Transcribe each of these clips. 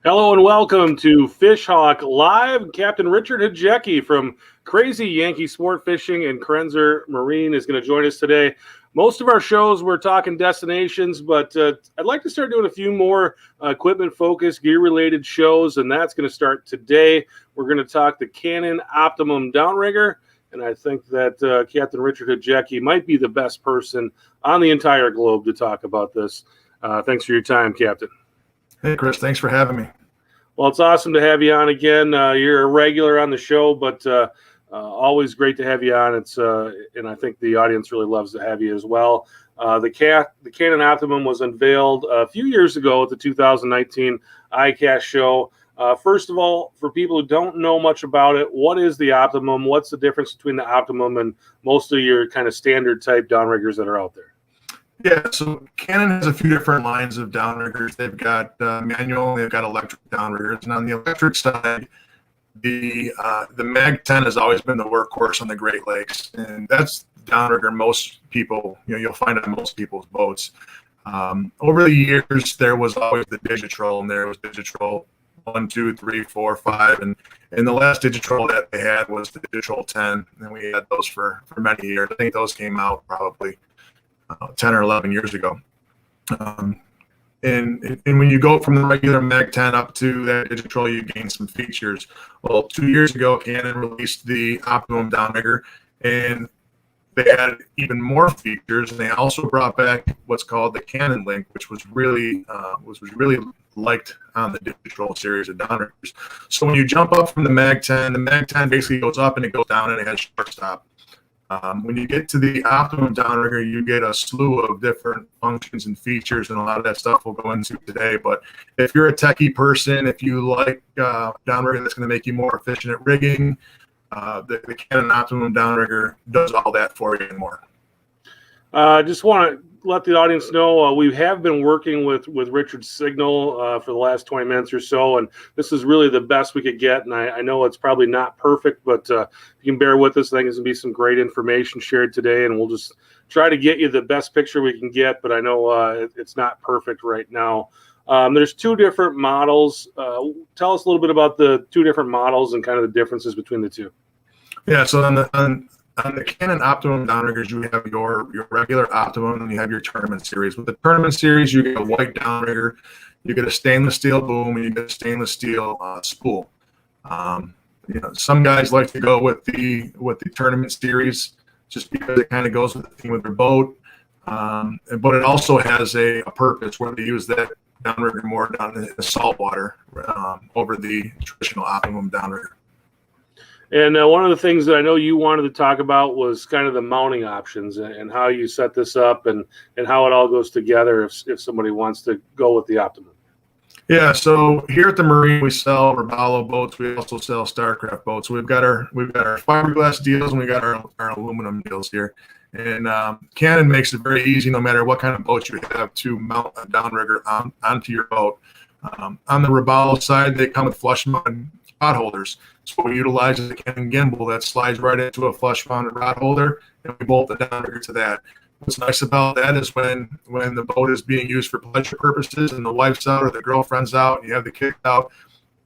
Hello and welcome to Fishhawk Live. Captain Richard Hajecki from Crazy Yankee Sport Fishing and Krenzer Marine is going to join us today. Most of our shows we're talking destinations, but I'd like to start doing a few more equipment-focused, gear-related shows, and that's going to start today. We're going to talk the Cannon Optimum Downrigger, and I think that Captain Richard Hajecki might be the best person on the entire globe to talk about this. Thanks for your time, Captain. Hey, Chris, thanks for having me. Well, it's awesome to have you on again. You're a regular on the show, but always great to have you on. And I think the audience really loves to have you as well. The Cannon Optimum was unveiled a few years ago at the 2019 ICAST show. First of all, for people who don't know much about it, what is the Optimum? What's the difference between the Optimum and most of your kind of standard type downriggers that are out there? Yeah, so Cannon has a few different lines of downriggers. They've got manual, and they've got electric downriggers. And on the electric side, the Mag 10 has always been the workhorse on the Great Lakes, and that's the downrigger most people, you'll find it on most people's boats. Over the years, there was always the Digitrol, and there was Digitrol 1, 2, 3, 4, 5, and the last Digitrol that they had was the Digitrol 10, and we had those for many years. I think those came out probably 10 or 11 years ago. And when you go from the regular Mag 10 up to that Digitrol, you gain some features. Well, 2 years ago, Cannon released the Optimum Downrigger, and they added even more features. And they also brought back what's called the Cannon Link, which was really liked on the Digitrol series of downriggers. So when you jump up from the Mag 10 basically goes up and it goes down and it has short stop. When you get to the Optimum Downrigger, you get a slew of different functions and features, and a lot of that stuff we'll go into today. But if you're a techie person, if you like downrigger that's going to make you more efficient at rigging, the Cannon Optimum Downrigger does all that for you and more. Just want to let the audience know we have been working with Richard's signal for the last 20 minutes or so, and this is really the best we could get. And I know it's probably not perfect, but you can bear with us. I think there's going to be some great information shared today, and we'll just try to get you the best picture we can get. But I know it's not perfect right now. There's two different models. Tell us a little bit about the two different models and kind of the differences between the two. Yeah, so on the Cannon Optimum Downriggers, you have your regular Optimum and you have your tournament series. With the tournament series, you get a white downrigger, you get a stainless steel boom, and you get a stainless steel spool. Some guys like to go with the tournament series just because it kind of goes with the theme of their boat. But it also has a purpose where they use that downrigger more down in the saltwater over the traditional Optimum Downrigger. And one of the things that I know you wanted to talk about was kind of the mounting options and how you set this up and how it all goes together if somebody wants to go with the Optimum. Yeah, so here at the Marine, we sell Robalo boats. We also sell Starcraft boats. We've got our fiberglass deals and we got our aluminum deals here. And Cannon makes it very easy, no matter what kind of boat you have, to mount a downrigger onto your boat. On the Robalo side, they come with flush-mounted rod holders. So we utilize the Cannon gimbal that slides right into a flush-mounted rod holder, and we bolt the downrigger to that. What's nice about that is when the boat is being used for pleasure purposes and the wife's out or the girlfriend's out and you have the kids out,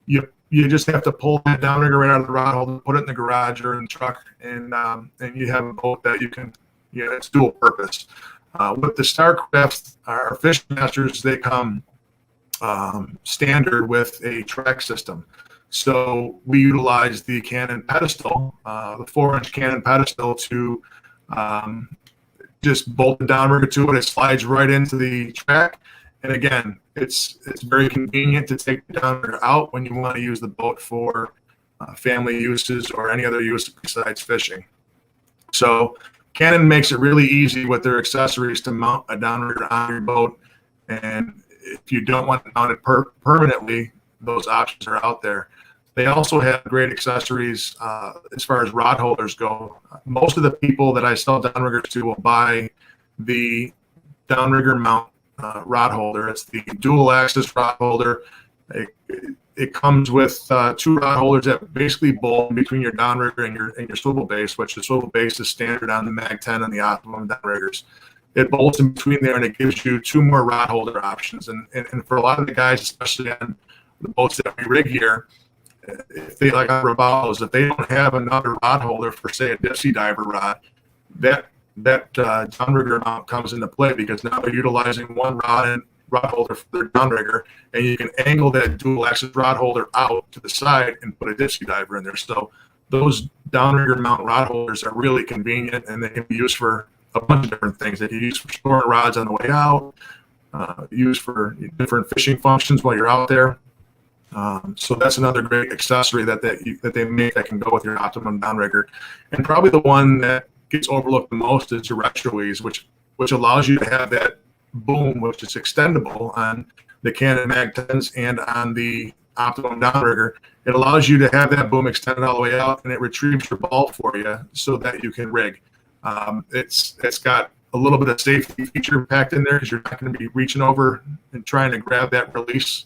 you just have to pull that downrigger right out of the rod holder, put it in the garage or in the truck, and you have a boat that you can, it's dual purpose. With the Starcraft, our Fishmasters, they come standard with a track system. So we utilize the Cannon pedestal, the 4-inch Cannon pedestal, to just bolt the downrigger to it. It slides right into the track. And again, it's very convenient to take the downrigger out when you want to use the boat for family uses or any other use besides fishing. So Cannon makes it really easy with their accessories to mount a downrigger on your boat. And if you don't want to mount it permanently, those options are out there. They also have great accessories as far as rod holders go. Most of the people that I sell downriggers to will buy the downrigger mount rod holder. It's the dual axis rod holder. It comes with two rod holders that basically bolt between your downrigger and your swivel base, which the swivel base is standard on the Mag 10 and the Optimum downriggers. It bolts in between there, and it gives you two more rod holder options. And for a lot of the guys, especially the boats that we rig here, if they like on Robalos, if they don't have another rod holder for, say, a dipsy diver rod, that downrigger mount comes into play, because now they're utilizing one rod holder for their downrigger, and you can angle that dual axis rod holder out to the side and put a dipsy diver in there. So those downrigger mount rod holders are really convenient, and they can be used for a bunch of different things. They can be used for storing rods on the way out, used for different fishing functions while you're out there. So that's another great accessory that they make that can go with your Optimum Downrigger. And probably the one that gets overlooked the most is your retro ease, which allows you to have that boom, which is extendable on the Cannon Mag 10s and on the Optimum Downrigger. It allows you to have that boom extended all the way out, and it retrieves your ball for you so that you can rig. It's got a little bit of safety feature packed in there, because you're not going to be reaching over and trying to grab that release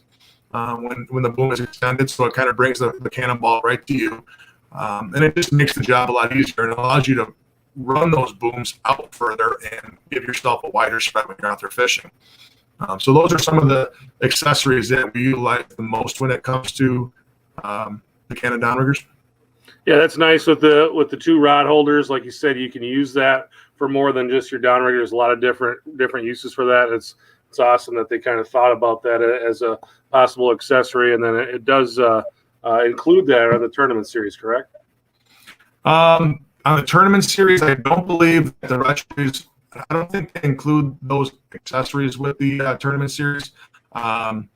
when the boom is extended. So it kind of brings the cannonball right to you, and it just makes the job a lot easier, and it allows you to run those booms out further and give yourself a wider spread when you're out there fishing. So those are some of the accessories that we utilize the most when it comes to the Cannon Downriggers. Yeah, that's nice with the two rod holders. Like you said, you can use that for more than just your downrigger. There's a lot of different uses for that. It's awesome that they kind of thought about that as a possible accessory, and then it does include that on the tournament series, correct? On the tournament series, I don't believe the retros, I don't think they include those accessories with the tournament series. But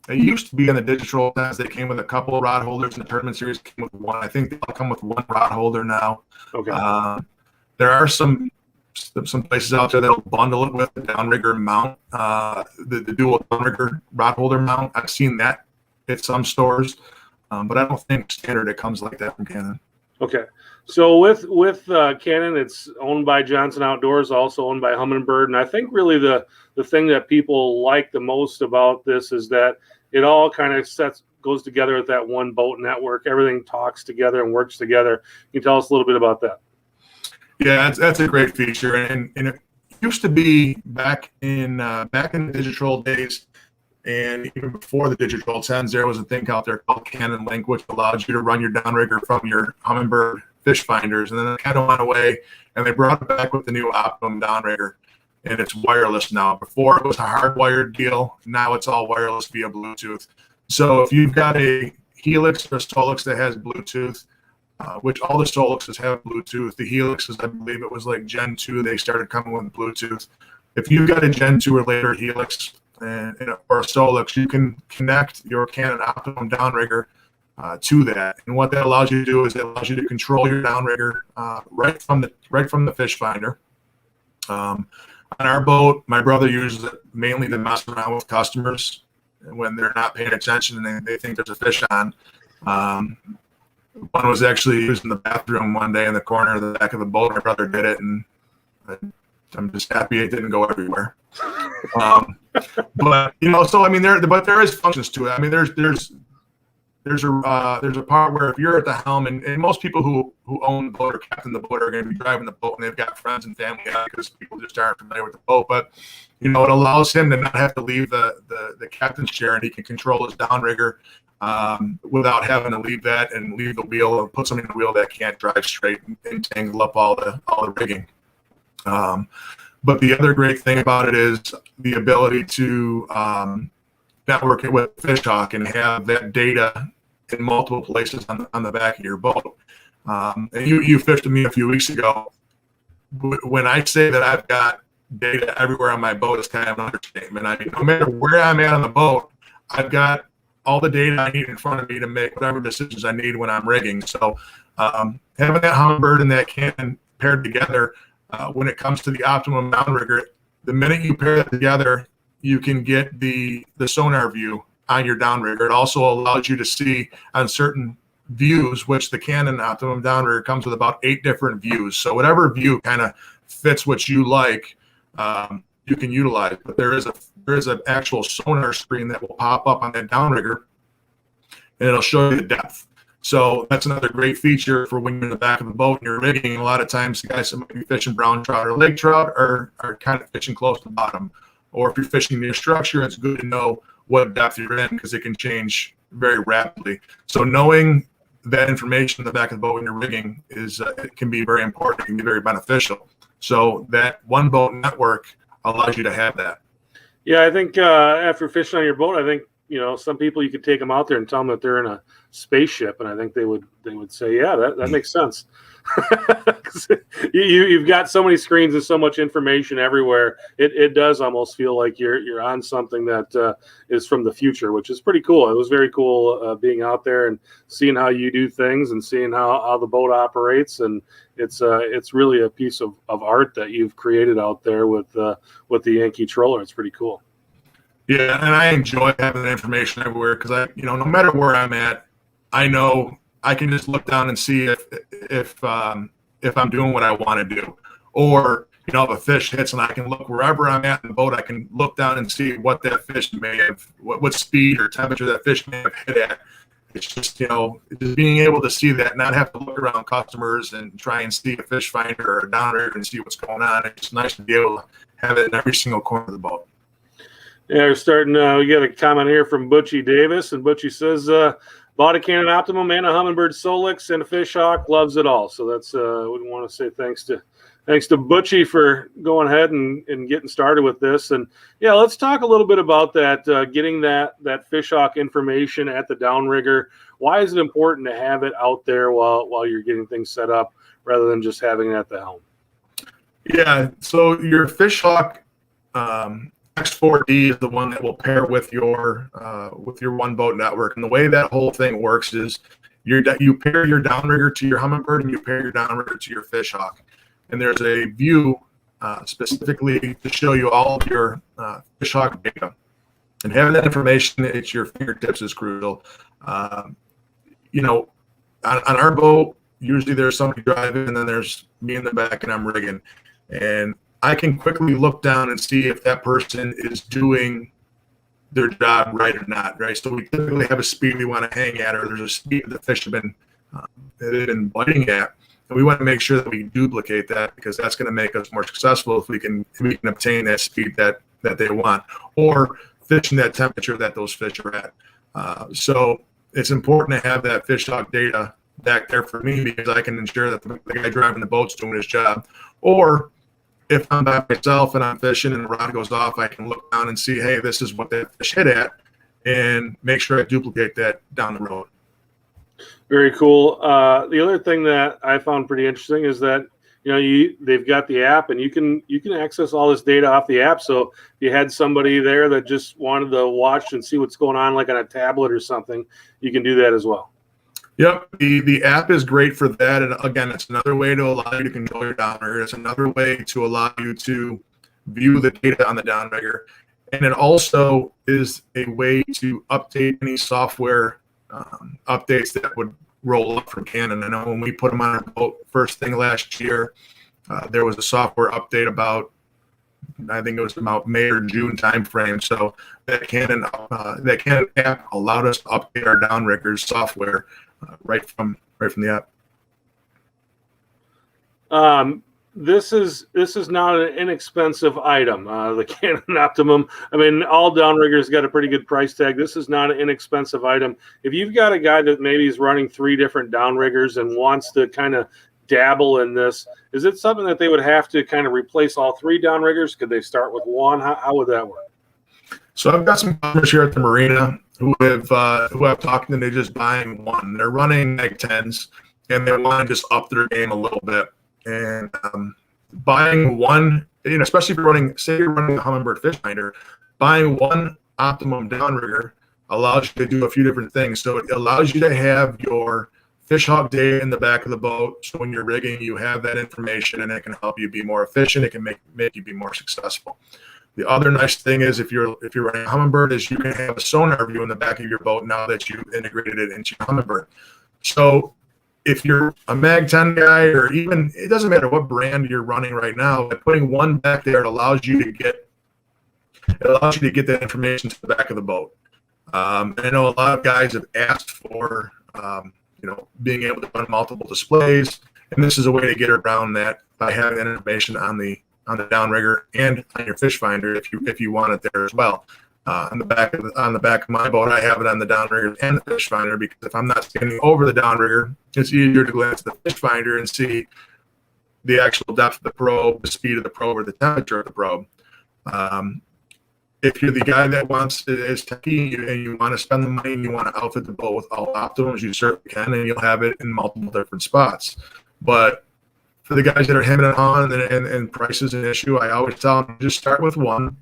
it used to be in the digital as they came with a couple of rod holders, and the tournament series came with one. I think they all come with one rod holder now. Okay. There are some places out there that'll bundle it with the downrigger mount, the dual downrigger rod holder mount. I've seen that at some stores. But I don't think standard it comes like that from Cannon. Okay, so with Cannon, it's owned by Johnson Outdoors, also owned by Humminbird, and I think really the thing that people like the most about this is that it all kind of goes together with that one boat network. Everything talks together and works together. Can you tell us a little bit about that? Yeah, that's a great feature, and it used to be back in the digital days. And even before the digital 10s, there was a thing out there called Cannon Link, which allows you to run your downrigger from your Humminbird fish finders. And then it kind of went away, and they brought it back with the new Optimum Downrigger, and it's wireless now. Before it was a hardwired deal. Now it's all wireless via Bluetooth. So if you've got a Helix or a Solix that has Bluetooth, which all the Solixes have Bluetooth, the Helixes, I believe it was like Gen 2, they started coming with Bluetooth. If you've got a Gen 2 or later Helix, or a Solix, you can connect your Cannon Optimum Downrigger to that. And what that allows you to do is it allows you to control your downrigger right from the fish finder. On our boat, my brother uses it mainly to mess around with customers when they're not paying attention and they think there's a fish on. One was actually used in the bathroom one day in the corner of the back of the boat. My brother did it, and I'm just happy it didn't go everywhere. But so I mean, there is functions to it. I mean, there's a part where if you're at the helm, and most people who own the boat or captain the boat are going to be driving the boat, and they've got friends and family out because people just aren't familiar with the boat. But it allows him to not have to leave the captain's chair, and he can control his downrigger without having to leave that and leave the wheel or put something in the wheel that can't drive straight and tangle up all the rigging. But the other great thing about it is the ability to network it with Fishhawk and have that data in multiple places on the back of your boat. And you fished with me a few weeks ago. When I say that I've got data everywhere on my boat, it's kind of an understatement. I mean, no matter where I'm at on the boat, I've got all the data I need in front of me to make whatever decisions I need when I'm rigging. So having that Humminbird and that Cannon paired together, when it comes to the Optimum Downrigger, the minute you pair it together, you can get the sonar view on your downrigger. It also allows you to see on certain views, which the Cannon Optimum Downrigger comes with about 8 different views. So whatever view kind of fits what you like, you can utilize. But there is an actual sonar screen that will pop up on that downrigger, and it'll show you the depth. So that's another great feature for when you're in the back of the boat and you're rigging. A lot of times, the guys that might be fishing brown trout or lake trout are kind of fishing close to the bottom. or if you're fishing near structure, it's good to know what depth you're in because it can change very rapidly. So knowing that information in the back of the boat when you're rigging it can be very important. It can be very beneficial. So that one boat network allows you to have that. Yeah, I think after fishing on your boat, I think some people you could take them out there and tell them that they're in a spaceship, and I think they would say, yeah, that makes sense. You've got so many screens and so much information everywhere. It does almost feel like you're on something that is from the future, which is pretty cool. It was very cool being out there and seeing how you do things and seeing how the boat operates. And it's really a piece of art that you've created out there with the Yankee troller. It's pretty cool. Yeah, and I enjoy having that information everywhere because no matter where I'm at, I know I can just look down and see if I'm doing what I want to do, or if a fish hits and I can look wherever I'm at in the boat, I can look down and see what that fish may have, what speed or temperature that fish may have hit at. It's just just being able to see that, not have to look around customers and try and see a fish finder or a downrigger and see what's going on. It's nice to be able to have it in every single corner of the boat. Yeah, we're starting. We got a comment here from Butchie Davis, and Butchie says, bought a Cannon Optimum and a Humminbird Solix and a Fishhawk, loves it all. So that's we want to say thanks to Butchie for going ahead and getting started with this. And yeah, let's talk a little bit about that, getting that Fishhawk information at the downrigger. Why is it important to have it out there while you're getting things set up rather than just having it at the helm? Yeah, so your Fishhawk X4D is the one that will pair with your one boat network. And the way that whole thing works is you pair your downrigger to your Humminbird and you pair your downrigger to your Fishhawk. And there's a view specifically to show you all of your Fishhawk data. And having that information at your fingertips is crucial. On our boat, usually there's somebody driving and then there's me in the back and I'm rigging. And I can quickly look down and see if that person is doing their job right or not, right? So we typically have a speed we want to hang at, or there's a speed the fish have been biting at, and we want to make sure that we duplicate that because that's going to make us more successful if we can obtain that speed that they want, or fishing that temperature that those fish are at. So it's important to have that Fishhawk data back there for me because I can ensure that the guy driving the boat's doing his job, or if I'm by myself and I'm fishing and the rod goes off, I can look down and see, hey, this is what that fish hit at, and make sure I duplicate that down the road. Very cool. The other thing that I found pretty interesting is that they've got the app and you can access all this data off the app. So if you had somebody there that just wanted to watch and see what's going on, like on a tablet or something, you can do that as well. Yep, the app is great for that. And again, it's another way to allow you to control your downrigger. It's another way to allow you to view the data on the downrigger. And it also is a way to update any software updates that would roll up from Cannon. I know when we put them on our boat first thing last year, there was a software update about, I think it was about May or June timeframe. So that Cannon app allowed us to update our downriggers software right from the app. This is not an inexpensive item. The Cannon Optimum. I mean, all downriggers got a pretty good price tag. This is not an inexpensive item. If you've got a guy that maybe is running 3 different downriggers and wants to kind of dabble in this, is it something that they would have to kind of replace all 3 downriggers? Could they start with 1? How would that work? So I've got some customers here at the marina who I've talked to, and they're just buying 1. They're running Mag 10s, and they want to just up their game a little bit. And buying 1, especially if you're running, say you're running a Humminbird fish finder, buying 1 Optimum Downrigger allows you to do a few different things. So it allows you to have your Fishhawk data in the back of the boat. So when you're rigging, you have that information, and it can help you be more efficient. It can make you be more successful. The other nice thing is if you're running a Humminbird is you can have a sonar view in the back of your boat now that you've integrated it into your Humminbird. So if you're a Mag 10 guy, or even, it doesn't matter what brand you're running right now, by putting 1 back there, it allows you to get that information to the back of the boat. I know a lot of guys have asked for being able to run multiple displays, and this is a way to get around that by having that information on the on the downrigger and on your fish finder if you want it there as well. On the back of my boat, I have it on the downrigger and the fish finder, because if I'm not standing over the downrigger, it's easier to glance at the fish finder and see the actual depth of the probe, the speed of the probe, or the temperature of the probe. If you're the guy that is techie and you want to spend the money and you want to outfit the boat with all optimums, you certainly can, and you'll have it in multiple different spots. But for the guys that are hemming and hawing and price is an issue, I always tell them just start with one.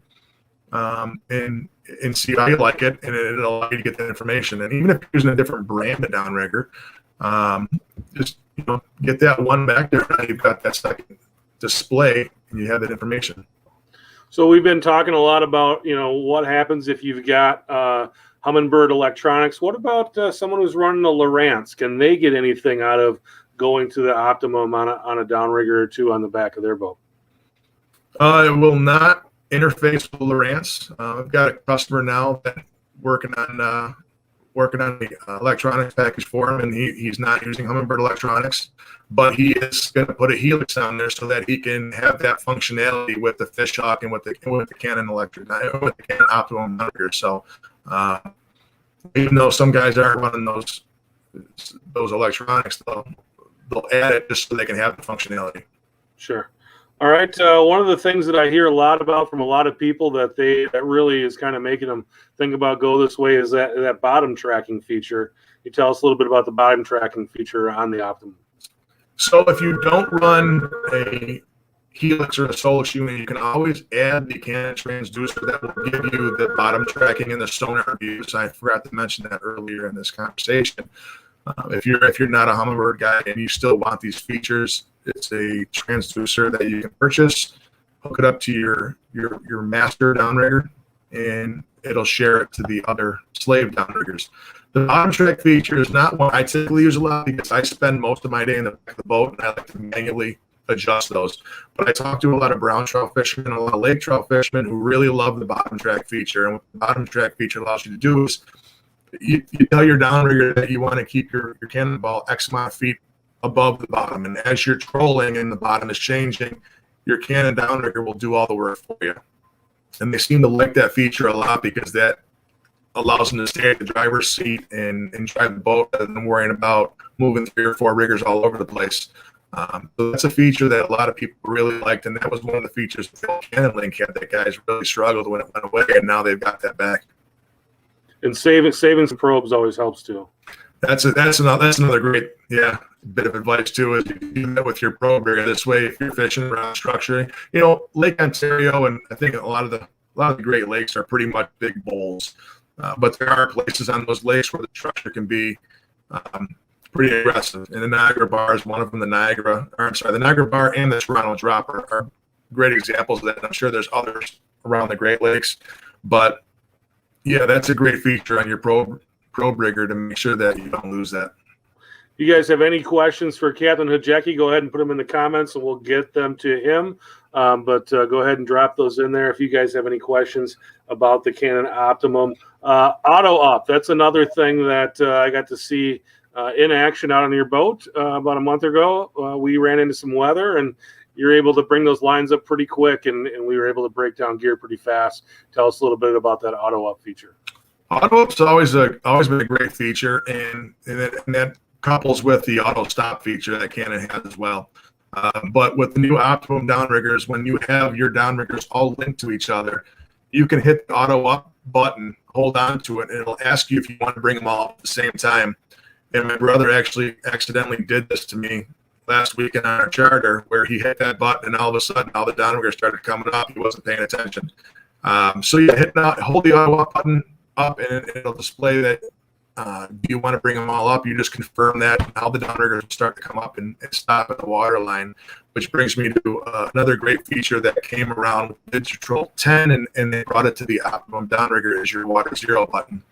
And see how you like it, and it'll allow you to get that information. And even if you're using a different brand of downrigger, just get that one back there. Now you've got that second display, and you have that information. So we've been talking a lot about what happens if you've got Humminbird electronics. What about someone who's running a Lowrance? Can they get anything out of going to the Optimum on a downrigger or two on the back of their boat? It will not interface with Lowrance. I've got a customer now that working on the electronics package for him, and he's not using Humminbird electronics, but he is going to put a Helix on there so that he can have that functionality with the Fishhawk and with the Cannon with the Cannon Optimum Downrigger. So even though some guys aren't running those electronics, they'll add it just so they can have the functionality. Sure. All right. One of the things that I hear a lot about from a lot of people that really is kind of making them think about go this way is that bottom tracking feature. You tell us a little bit about the bottom tracking feature on the Optimum. So if you don't run a Helix or a Solix unit, you can always add the Cannon transducer that will give you the bottom tracking and the sonar views. I forgot to mention that earlier in this conversation. If you're not a Humminbird guy and you still want these features, it's a transducer that you can purchase, hook it up to your master downrigger, and it'll share it to the other slave downriggers. The bottom track feature is not one I typically use a lot because I spend most of my day in the back of the boat and I like to manually adjust those. But I talk to a lot of brown trout fishermen, a lot of lake trout fishermen who really love the bottom track feature. And what the bottom track feature allows you to do is you tell your downrigger that you want to keep your cannonball X amount of feet above the bottom. And as you're trolling and the bottom is changing, your Cannon downrigger will do all the work for you. And they seem to like that feature a lot because that allows them to stay at the driver's seat and drive the boat rather than worrying about moving 3 or 4 riggers all over the place. So that's a feature that a lot of people really liked, and that was one of the features that Cannon Link had that guys really struggled when it went away, and now they've got that back. And saving some probes always helps too. That's another great bit of advice too, is you do that with your probe rigger. This way, if you're fishing around structure, Lake Ontario and I think a lot of the Great Lakes are pretty much big bowls, but there are places on those lakes where the structure can be pretty aggressive. And the Niagara Bar is one of them. The Niagara Bar and the Toronto Drop are great examples of that. And I'm sure there's others around the Great Lakes, but yeah, that's a great feature on your probe rigger to make sure that you don't lose that. If you guys have any questions for Captain Hajecki, go ahead and put them in the comments and we'll get them to him. But go ahead and drop those in there if you guys have any questions about the Cannon Optimum. Auto up, that's another thing that I got to see in action out on your boat about a month ago. We ran into some weather and you're able to bring those lines up pretty quick, and we were able to break down gear pretty fast. Tell us a little bit about that auto up feature. Auto up's always been a great feature, and that couples with the auto stop feature that Cannon has as well. But with the new Optimum downriggers, when you have your downriggers all linked to each other, you can hit the auto up button, hold on to it, and it'll ask you if you want to bring them all up at the same time. And my brother actually accidentally did this to me last weekend on our charter, where he hit that button and all of a sudden all the downriggers started coming up. He wasn't paying attention. So you hold the auto up button up, and it'll display that do you want to bring them all up. You just confirm that, and all the downriggers will start to come up and stop at the water line, which brings me to another great feature that came around with Digital 10, and they brought it to the Optimum downrigger as your water zero button.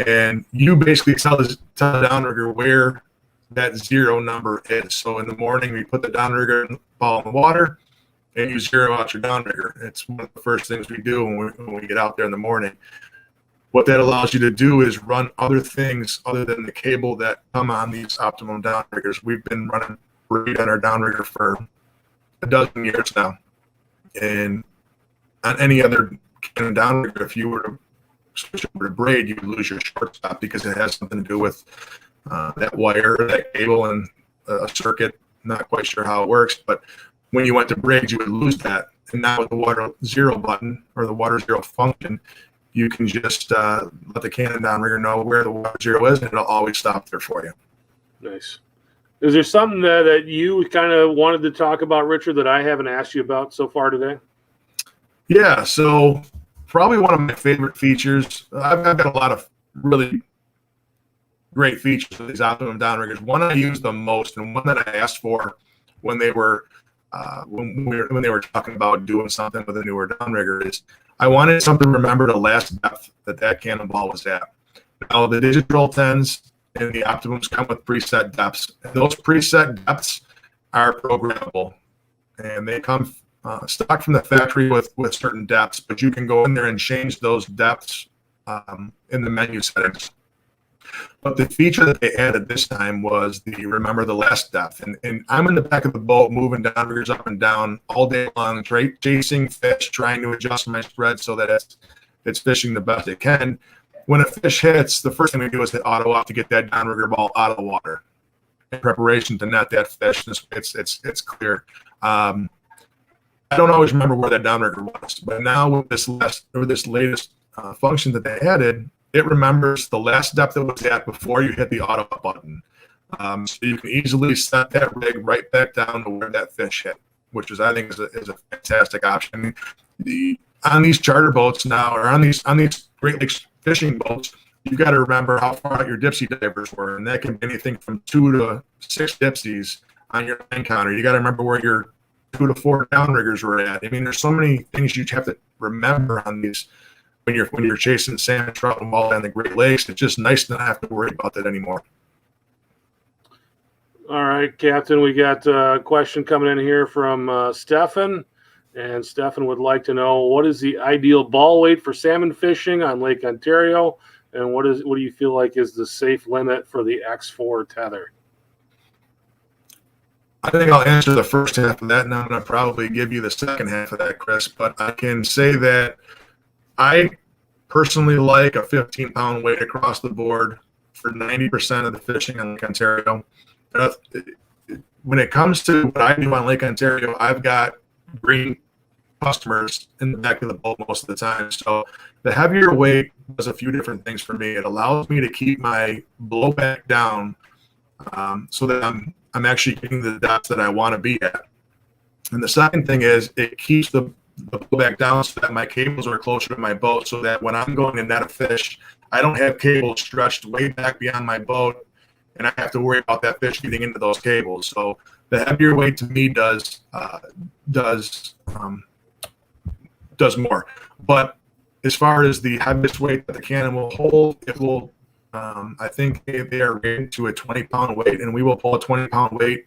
And you basically tell the downrigger where that zero number is. So in the morning, we put the downrigger ball in the water, and you zero out your downrigger. It's one of the first things we do when we get out there in the morning. What that allows you to do is run other things other than the cable that come on these Optimum downriggers. We've been running braid on our downrigger for a dozen years now. And on any other Cannon downrigger, if you were to switch over to braid, you would lose your shortstop because it has something to do with that wire, that cable, and a circuit. Not quite sure how it works, but when you went to braid, you would lose that. And now with the water zero button or the water zero function, you can just let the Cannon downrigger know where the water zero is, and it'll always stop there for you. Nice. Is there something that you kind of wanted to talk about, Richard, that I haven't asked you about so far today? Yeah, so probably one of my favorite features. I've got a lot of really great features of these Optimum downriggers. One I use the most, and one that I asked for when they were when they were talking about doing something with a newer downrigger, is I wanted something to remember the last depth that cannonball was at. Now the digital 10s and the Optimums come with preset depths. And those preset depths are programmable, and they come stock from the factory with certain depths, but you can go in there and change those depths in the menu settings. But the feature that they added this time was the remember the last depth. And I'm in the back of the boat moving downriggers up and down all day long, chasing fish, trying to adjust my spread so that it's fishing the best it can. When a fish hits, the first thing we do is hit auto off to get that downrigger ball out of the water in preparation to net that fish. It's clear. I don't always remember where that downrigger was, but now with this latest function that they added, it remembers the last depth it was at before you hit the auto up button. So you can easily set that rig right back down to where that fish hit, which I think is a fantastic option. On these charter boats now, or on these Great Lakes fishing boats, you've got to remember how far out your dipsy divers were, and that can be anything from 2 to 6 dipsies on your line counter. You got to remember where your 2 to 4 downriggers were at. I mean, there's so many things you have to remember on these when you're chasing salmon, trout, and walleye on the Great Lakes. It's just nice to not have to worry about that anymore. All right, Captain, we got a question coming in here from Stefan. And Stefan would like to know, what is the ideal ball weight for salmon fishing on Lake Ontario? And what do you feel like is the safe limit for the X4 tether? I think I'll answer the first half of that, and I'm going to probably give you the second half of that, Chris. But I can say that I personally like a 15-pound weight across the board for 90% of the fishing on Lake Ontario. When it comes to what I do on Lake Ontario, I've got green customers in the back of the boat most of the time. So the heavier weight does a few different things for me. It allows me to keep my blowback down so that I'm actually getting the depths that I want to be at. And the second thing is it keeps the blowback down so that my cables are closer to my boat, so that when I'm going to net a fish, I don't have cables stretched way back beyond my boat, and I have to worry about that fish getting into those cables. So the heavier weight to me does more. But as far as the heaviest weight that the Cannon will hold, it will. I think they are rated to a 20-pound weight, and we will pull a 20-pound weight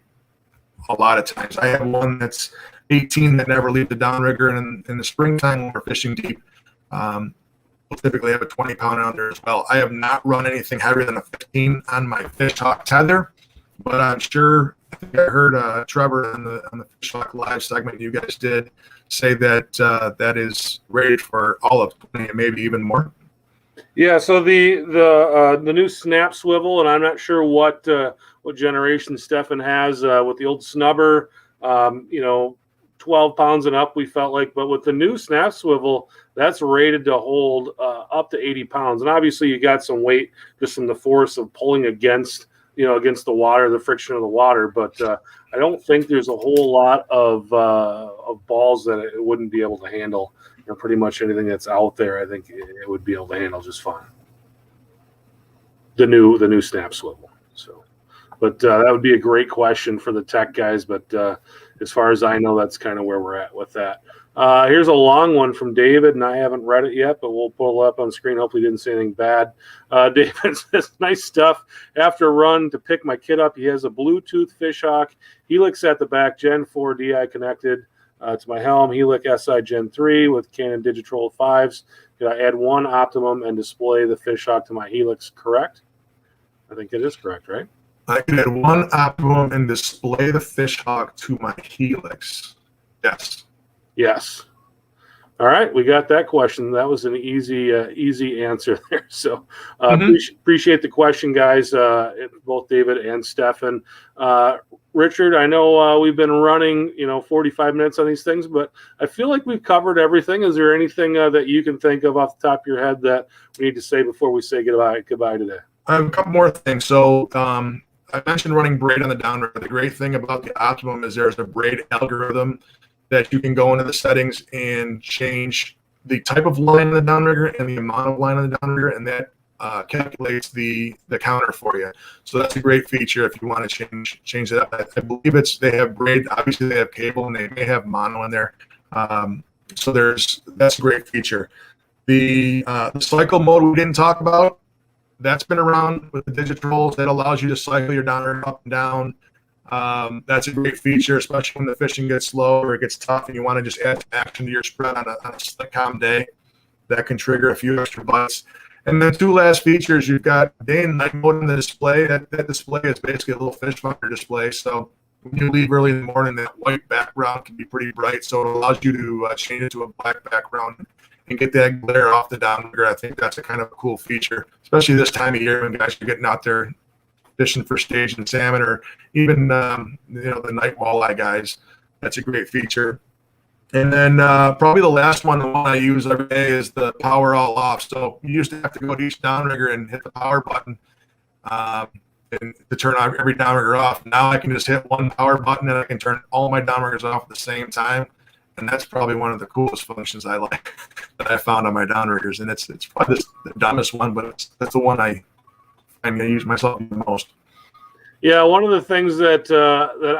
a lot of times. I have one that's 18 that never leave the downrigger, and in the springtime when we're fishing deep, we'll typically have a 20-pound under as well. I have not run anything heavier than a 15 on my Fishhawk tether, but I'm sure I think I heard Trevor on the Fishhawk Live segment you guys did say that that is rated for all of 20 and maybe even more. Yeah, so the new snap swivel, and I'm not sure what generation Stefan has with the old snubber, 12 pounds and up, we felt like. But with the new snap swivel, that's rated to hold up to 80 pounds. And obviously you got some weight just from the force of pulling against the water, the friction of the water. But I don't think there's a whole lot of balls that it wouldn't be able to handle. Pretty much anything that's out there, I think it would be able to handle just fine. The new snap swivel. So, but that would be a great question for the tech guys. But as far as I know, that's kind of where we're at with that. Here's a long one from David, and I haven't read it yet, but we'll pull it up on screen. Hopefully, he didn't say anything bad. David says, "Nice stuff. After a run to pick my kid up, he has a Bluetooth Fishhawk Helix at the back, Gen 4 DI connected." To my helm, Helix SI Gen 3 with Cannon Digitrol 5s. Could I add one Optimum and display the Fishhawk to my Helix, correct? I think it is correct, right? I can add one Optimum and display the Fishhawk to my Helix. Yes. Yes. All right, we got that question. That was an easy answer there. So appreciate the question, guys, both David and Stefan. Richard, I know we've been running, 45 minutes on these things, but I feel like we've covered everything. Is there anything that you can think of off the top of your head that we need to say before we say goodbye today? I have a couple more things. So I mentioned running braid on the downrigger. The great thing about the Optimum is there's a braid algorithm that you can go into the settings and change the type of line in the downrigger and the amount of line on the downrigger, and that calculates the counter for you. So that's a great feature if you want to change it up. I believe they have braid. Obviously, they have cable and they may have mono in there. So that's a great feature. The cycle mode we didn't talk about. That's been around with the Digitrolls. That allows you to cycle your downrigger up and down. That's a great feature, especially when the fishing gets slow or it gets tough and you want to just add action to your spread on a slick calm day. That can trigger a few extra bites. And then two last features, you've got day and night mode in the display. That display is basically a little fish finder display. So when you leave early in the morning, that white background can be pretty bright. So it allows you to change it to a black background and get that glare off the downrigger. I think that's a kind of a cool feature, especially this time of year when guys are getting out there fishing for stage and salmon, or even the night walleye guys. That's a great feature. And then probably the last one, the one I use every day, is the power all off. So you used to have to go to each downrigger and hit the power button and to turn every downrigger off. Now I can just hit one power button and I can turn all my downriggers off at the same time. And that's probably one of the coolest functions I like that I found on my downriggers. And it's probably the dumbest one, but that's the one I use myself the most. Yeah, one of the things that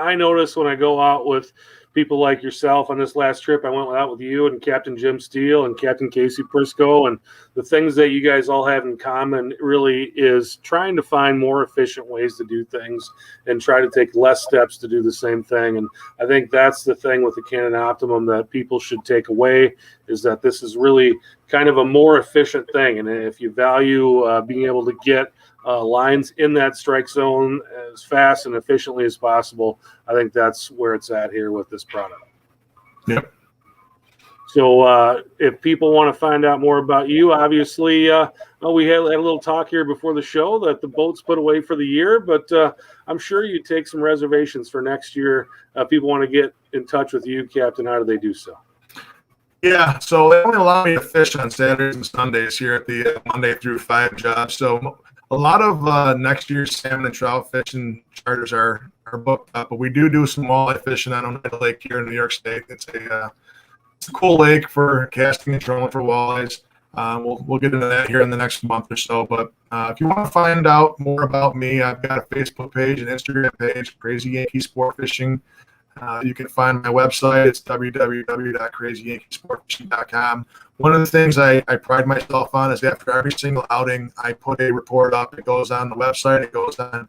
I notice when I go out with people like yourself on this last trip, I went out with you and Captain Jim Steele and Captain Casey Prisco, and the things that you guys all have in common really is trying to find more efficient ways to do things and try to take less steps to do the same thing. And I think that's the thing with the Cannon Optimum that people should take away, is that this is really kind of a more efficient thing. And if you value being able to get lines in that strike zone as fast and efficiently as possible, I think that's where it's at here with this product. Yep. So if people want to find out more about you, obviously, we had a little talk here before the show that the boat's put away for the year, but I'm sure you take some reservations for next year. People want to get in touch with you, Captain. How do they do so? Yeah, so they only allow me to fish on Saturdays and Sundays here at the Monday through 5 job. So a lot of next year's salmon and trout fishing charters are booked up, but we do some walleye fishing on Oneida Lake here in New York State. It's a cool lake for casting and trolling for walleyes. We'll get into that here in the next month or so. But if you want to find out more about me, I've got a Facebook page, an Instagram page, Crazy Yankee Sport Fishing. You can find my website. It's www.crazyyankeesportfishing.com. One of the things I pride myself on is after every single outing, I put a report up. It goes on the website. It goes on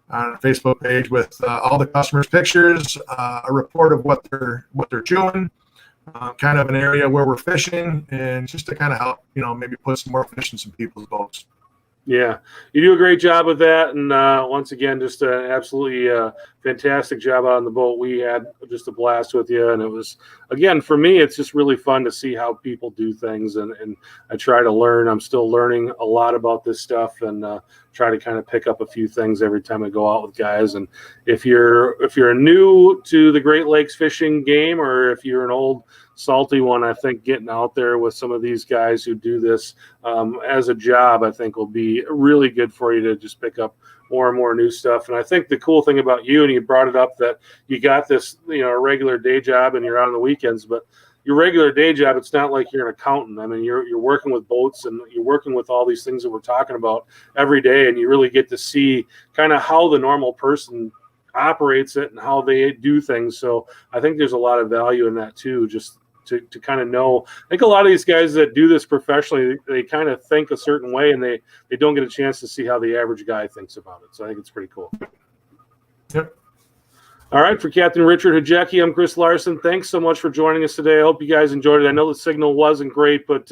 a Facebook page with all the customers' pictures, a report of what they're chewing, kind of an area where we're fishing, and just to kind of help, maybe put some more fish in some people's boats. Yeah, you do a great job with that. And once again, just an absolutely fantastic job out on the boat. We had just a blast with you. And it was, again, for me, it's just really fun to see how people do things. And I try to learn. I'm still learning a lot about this stuff, and try to kind of pick up a few things every time I go out with guys. And if you're new to the Great Lakes fishing game, or if you're an old salty one, I think getting out there with some of these guys who do this as a job, I think will be really good for you to just pick up more and more new stuff. And I think the cool thing about you, and you brought it up, that you got this, a regular day job and you're out on the weekends, but your regular day job, it's not like you're an accountant. I mean, you're working with boats and you're working with all these things that we're talking about every day, and you really get to see kind of how the normal person operates it and how they do things. So I think there's a lot of value in that too, just to kind of know. I think a lot of these guys that do this professionally, they kind of think a certain way, and they don't get a chance to see how the average guy thinks about it. So I think it's pretty cool. Yep. All right, for Captain Richard Hajecki, I'm Chris Larson. Thanks so much for joining us today. I hope you guys enjoyed it. I know the signal wasn't great, but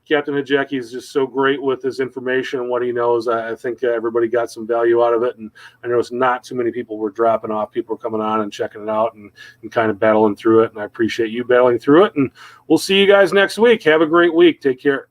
Captain Hajecki is just so great with his information and what he knows. I think everybody got some value out of it, and I noticed not too many people were dropping off. People were coming on and checking it out and kind of battling through it, and I appreciate you battling through it, and we'll see you guys next week. Have a great week. Take care.